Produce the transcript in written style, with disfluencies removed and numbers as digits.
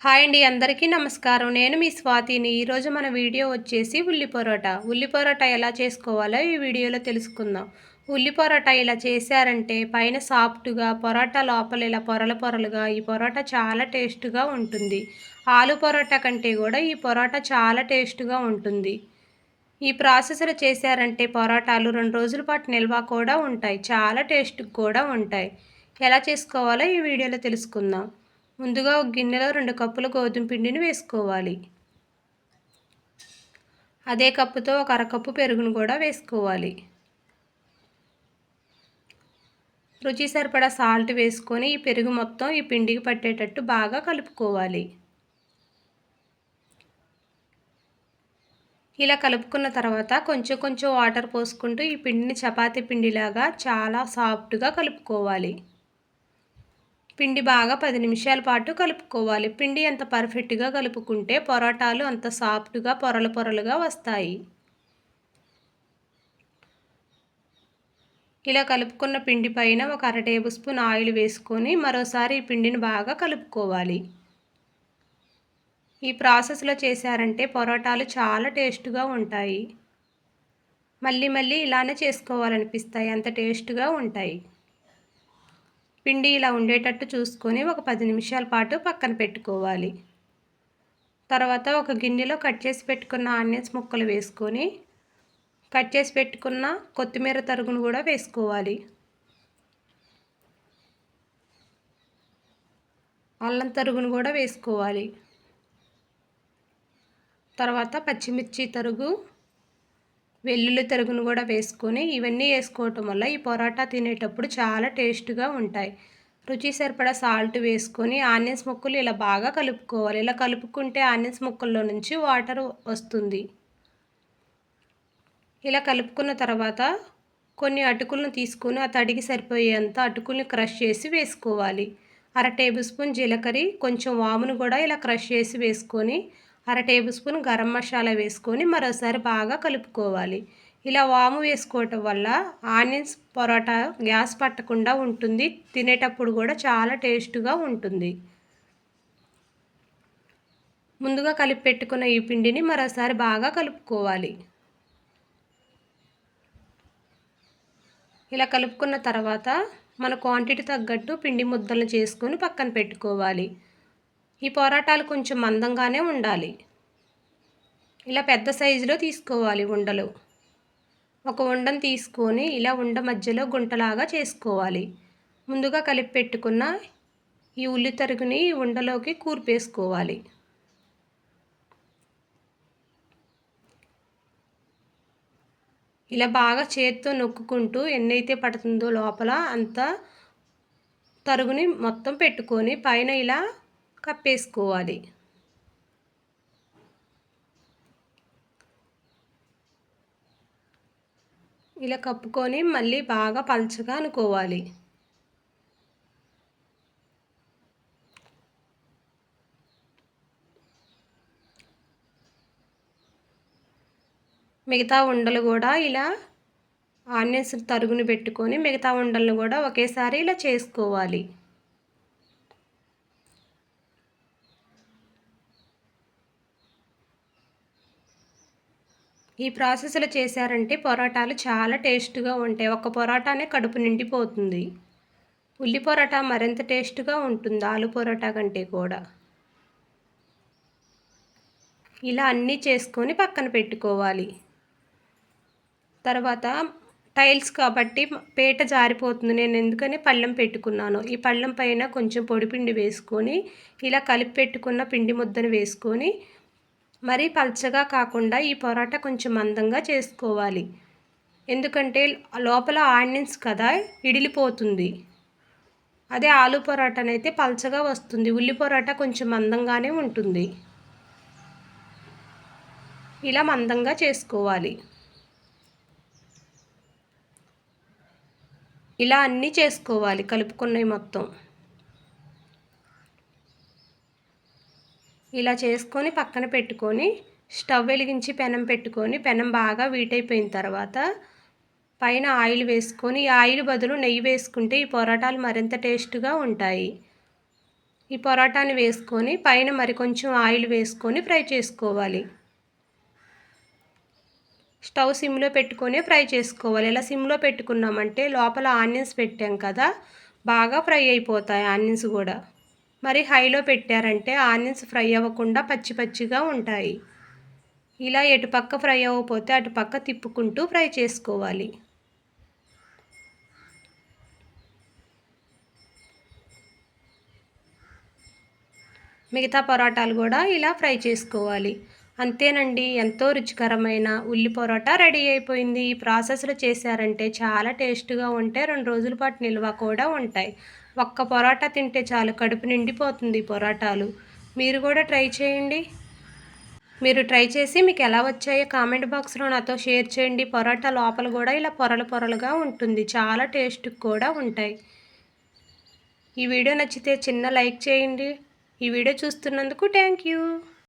Hi అండి, అందరికీ నమస్కారం. నేను మీ స్వాతిని. ఈరోజు మన వీడియో వచ్చేసి ఉల్లి పరోటా. ఉల్లి పరోటా ఎలా చేసుకోవాలో ఈ వీడియోలో తెలుసుకుందాం. ఉల్లి పరోటా ఇలా చేశారంటే పైన సాఫ్ట్‌గా, పరోటా లోపల ఇలా పొరలు పొరలుగా ఈ పరోటా చాలా టేస్ట్‌గా ఉంటుంది. ఆలు పరోటా కంటే కూడా ఈ పరోటా చాలా టేస్ట్‌గా ఉంటుంది. ఈ ప్రాసెస్‌లో చేశారంటే పరోటాలు 2 రోజుల పాటు నిల్వ కూడా ఉంటాయి. చాలా టేస్ట్‌గా కూడా ఉంటాయి. ఎలా చేసుకోవాలో ఈ వీడియోలో తెలుసుకుందాం. ముందుగా ఒక గిన్నెలో 2 కప్పుల గోధుమ పిండిని వేసుకోవాలి. అదే కప్పుతో ఒక అరకప్పు పెరుగును కూడా వేసుకోవాలి. రుచి సరిపడా సాల్ట్ వేసుకొని ఈ పెరుగు మొత్తం ఈ పిండికి పట్టేటట్టు బాగా కలుపుకోవాలి. ఇలా కలుపుకున్న తర్వాత కొంచెం కొంచెం వాటర్ పోసుకుంటూ ఈ పిండిని చపాతీ పిండిలాగా చాలా సాఫ్ట్‌గా కలుపుకోవాలి. పిండి బాగా 10 నిమిషాల పాటు కలుపుకోవాలి. పిండి ఎంత పర్ఫెక్ట్‌గా కలుపుకుంటే పరోటాలు అంత సాఫ్ట్‌గా పొరలు పొరలుగా వస్తాయి. ఇలా కలుపుకున్న పిండి పైన ఒక అర టేబుల్ స్పూన్ ఆయిల్ వేసుకొని మరోసారి ఈ పిండిని బాగా కలుపుకోవాలి. ఈ ప్రాసెస్లో చేశారంటే పరోటాలు చాలా టేస్ట్‌గా ఉంటాయి. మళ్ళీ మళ్ళీ ఇలానే చేసుకోవాలనిపిస్తాయి, అంత టేస్ట్‌గా ఉంటాయి. పిండి ఇలా ఉండేటట్టు చూసుకొని ఒక 10 నిమిషాల పాటు పక్కన పెట్టుకోవాలి. తర్వాత ఒక గిన్నెలో కట్ చేసి పెట్టుకున్న ఆనియన్స్ ముక్కలు వేసుకొని కట్ చేసి పెట్టుకున్న కొత్తిమీర తరుగును కూడా వేసుకోవాలి. అల్లం తరుగును కూడా వేసుకోవాలి. తర్వాత పచ్చిమిర్చి తరుగు, వెల్లుల్లి తరుగును కూడా వేసుకొని ఇవన్నీ వేసుకోవటం వల్ల ఈ పరోటా తినేటప్పుడు చాలా టేస్ట్‌గా ఉంటాయి. రుచి సరిపడా సాల్ట్ వేసుకొని ఆనియన్స్ ముక్కలు ఇలా బాగా కలుపుకోవాలి. ఇలా కలుపుకుంటే ఆనియన్స్ ముక్కల్లో నుంచి వాటర్ వస్తుంది. ఇలా కలుపుకున్న తర్వాత కొన్ని అటుకులను తీసుకొని ఆ తడికి సరిపోయేంత అటుకుల్ని క్రష్ చేసి వేసుకోవాలి. అర టేబుల్ స్పూన్ జీలకర్ర, కొంచెం వామును కూడా ఇలా క్రష్ చేసి వేసుకొని అర టేబుల్ స్పూన్ గరం మసాలా వేసుకొని మరోసారి బాగా కలుపుకోవాలి. ఇలా వాము వేసుకోవటం వల్ల ఆనియన్స్ పరోటా గ్యాస్ పట్టకుండా ఉంటుంది. తినేటప్పుడు కూడా చాలా టేస్ట్‌గా ఉంటుంది. ముందుగా కలిపి పెట్టుకున్న ఈ పిండిని మరోసారి బాగా కలుపుకోవాలి. ఇలా కలుపుకున్న తర్వాత మన క్వాంటిటీ తగ్గట్టు పిండి ముద్దలను చేసుకొని పక్కన పెట్టుకోవాలి. ఈ పరోటాలు కొంచెం మందంగానే ఉండాలి. ఇలా పెద్ద సైజులో తీసుకోవాలి ఉండలు. ఒక ఉండను తీసుకొని ఇలా ఉండ మధ్యలో గుంటలాగా చేసుకోవాలి. ముందుగా కలిపి పెట్టుకున్న ఈ ఉల్లి తరుగుని ఈ ఉండలోకి కూర్పేసుకోవాలి. ఇలా బాగా చేత్తో నొక్కుకుంటూ ఎన్నైతే పడుతుందో లోపల అంత తరుగుని మొత్తం పెట్టుకొని పైన ఇలా కప్పేసుకోవాలి. ఇలా కప్పుకొని మళ్ళీ బాగా పల్చగా అనుకోవాలి. మిగతా ఉండలు కూడా ఇలా ఆనియన్స్ తరుగుని పెట్టుకొని మిగతా ఉండలను కూడా ఒకేసారి ఇలా చేసుకోవాలి. ఈ ప్రాసెస్లో చేశారంటే పరోటాలు చాలా టేస్ట్‌గా ఉంటాయి. ఒక్క పరోటానే కడుపు నిండిపోతుంది. ఉల్లి పరోటా మరింత టేస్ట్‌గా ఉంటుంది ఆలు పరోటా కంటే కూడా. ఇలా అన్నీ చేసుకొని పక్కన పెట్టుకోవాలి. తర్వాత టైల్స్ కాబట్టి పేట జారిపోతుంది. నేను ఎందుకని పళ్ళెం పెట్టుకున్నాను. ఈ పళ్ళెం పైన కొంచెం పొడిపిండి వేసుకొని ఇలా కలిపి పెట్టుకున్న పిండి ముద్దను వేసుకొని మరీ పల్చగా కాకుండా ఈ పరోటా కొంచెం మందంగా చేసుకోవాలి. ఎందుకంటే లోపల ఆనియన్స్ కదా ఇడిలిపోతుంది. అదే ఆలు పరోటానైతే పల్చగా వస్తుంది. ఉల్లి పరోటా కొంచెం మందంగానే ఉంటుంది. ఇలా మందంగా చేసుకోవాలి. ఇలా అన్నీ చేసుకోవాలి కలుపుకున్నవి మొత్తం. ఇలా చేసుకొని పక్కన పెట్టుకొని స్టవ్ వెలిగించి పెనం పెట్టుకొని పెనం బాగా వీటైపోయిన తర్వాత పైన ఆయిల్ వేసుకొని ఈ ఆయిల్ బదులు నెయ్యి వేసుకుంటే ఈ పరోటాలు మరింత టేస్ట్‌గా ఉంటాయి. ఈ పరోటాని వేసుకొని పైన మరి కొంచెం ఆయిల్ వేసుకొని ఫ్రై చేసుకోవాలి. స్టవ్ సిమ్లో పెట్టుకొని ఫ్రై చేసుకోవాలి. ఇలా సిమ్లో పెట్టుకున్నామంటే లోపల ఆనియన్స్ పెట్టాం కదా, బాగా ఫ్రై అయిపోతాయి ఆనియన్స్ కూడా. మరి హైలో పెట్టారంటే ఆనియన్స్ ఫ్రై అవ్వకుండా పచ్చి పచ్చిగా ఉంటాయి. ఇలా ఎటుపక్క ఫ్రై అవ్వకపోతే అటుపక్క తిప్పుకుంటూ ఫ్రై చేసుకోవాలి. మిగతా పరోటాలు కూడా ఇలా ఫ్రై చేసుకోవాలి. అంతేనండి, ఎంతో రుచికరమైన ఉల్లి పరోటా రెడీ అయిపోయింది. ఈ ప్రాసెస్లో చేశారంటే చాలా టేస్ట్గా ఉంటే 2 రోజుల పాటు నిల్వ కూడా ఉంటాయి. ఒక్క పరోటా తింటే చాలు, కడుపు నిండిపోతుంది పరోటాలు. మీరు కూడా ట్రై చేయండి. మీరు ట్రై చేసి మీకు ఎలా వచ్చాయో కామెంట్ బాక్స్లో నాతో షేర్ చేయండి. పరోటా లోపల కూడా ఇలా పొరలు పొరలుగా ఉంటుంది, చాలా టేస్ట్ కూడా ఉంటాయి. ఈ వీడియో నచ్చితే చిన్న లైక్ చేయండి. ఈ వీడియో చూస్తున్నందుకు థ్యాంక్ యూ.